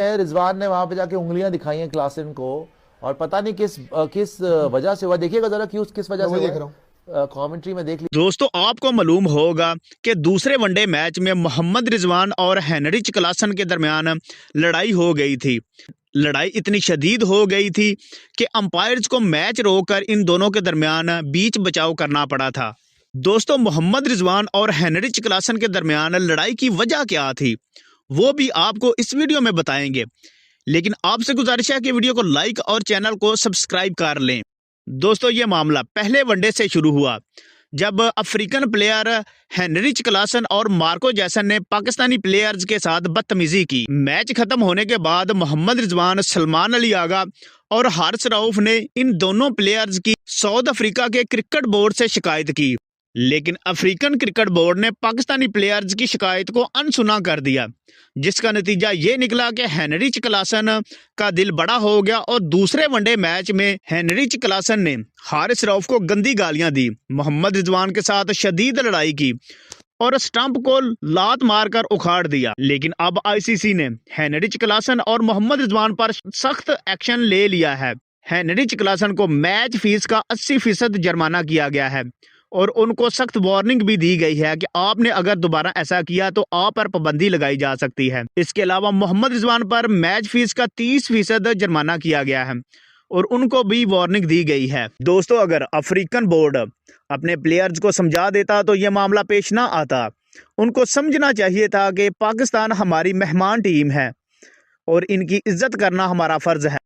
है रिजवान ने वहां पे जाके उंगलियां दिखाई हैं क्लासन को, और पता नहीं किस वजह से हुआ। देखिएगा जरा किस वजह से हुआ, कमेंट्री में देख लीजिए। दोस्तों, आपको मालूम होगा कि दूसरे वनडे मैच में मोहम्मद रिजवान और हेनरिच क्लासन के दरमियान लड़ाई हो गई थी। लड़ाई इतनी शदीद हो गई थी कि अंपायर्स को मैच रोककर इन दोनों के दरमियान बीच बचाव करना पड़ा था। दोस्तों, मोहम्मद रिजवान और हेनरिच क्लासन के दरमियान लड़ाई की वजह क्या थी वो भी आपको इस वीडियो में बताएंगे, लेकिन आपसे गुजारिश है कि वीडियो को लाइक और चैनल को सब्सक्राइब कर लें। दोस्तों, ये मामला पहले वनडे से शुरू हुआ जब अफ्रीकन प्लेयर हेनरिच क्लासन और मार्को जैसन ने पाकिस्तानी प्लेयर्स के साथ बदतमीजी की। मैच खत्म होने के बाद मोहम्मद रिजवान, सलमान अली आगा और हारिस रऊफ ने इन दोनों प्लेयर्स की साउथ अफ्रीका के क्रिकेट बोर्ड से शिकायत की, लेकिन अफ्रीकन क्रिकेट बोर्ड ने पाकिस्तानी प्लेयर्स की शिकायत को अनसुना कर दिया, जिसका नतीजा ये निकला कि हेनरिच क्लासन का दिल बड़ा हो गया और दूसरे वनडे मैच में हेनरिच क्लासन ने हारिस रऊफ को गंदी गालियां दी, मोहम्मद रिजवान के साथ शदीद लड़ाई की और स्टंप को लात मारकर उखाड़ दिया। लेकिन अब आईसीसी ने हेनरिच क्लासन और मोहम्मद रिजवान पर सख्त एक्शन ले लिया है। हेनरिच क्लासन को मैच फीस का 80% जुर्माना किया गया है और उनको सख्त वार्निंग भी दी गई है कि आपने अगर दोबारा ऐसा किया तो आप पर पाबंदी लगाई जा सकती है। इसके अलावा मोहम्मद रिजवान पर मैच फीस का 30% जुर्माना किया गया है और उनको भी वार्निंग दी गई है। दोस्तों, अगर अफ्रीकन बोर्ड अपने प्लेयर्स को समझा देता तो ये मामला पेश ना आता। उनको समझना चाहिए था कि पाकिस्तान हमारी मेहमान टीम है और इनकी इज्जत करना हमारा फर्ज है।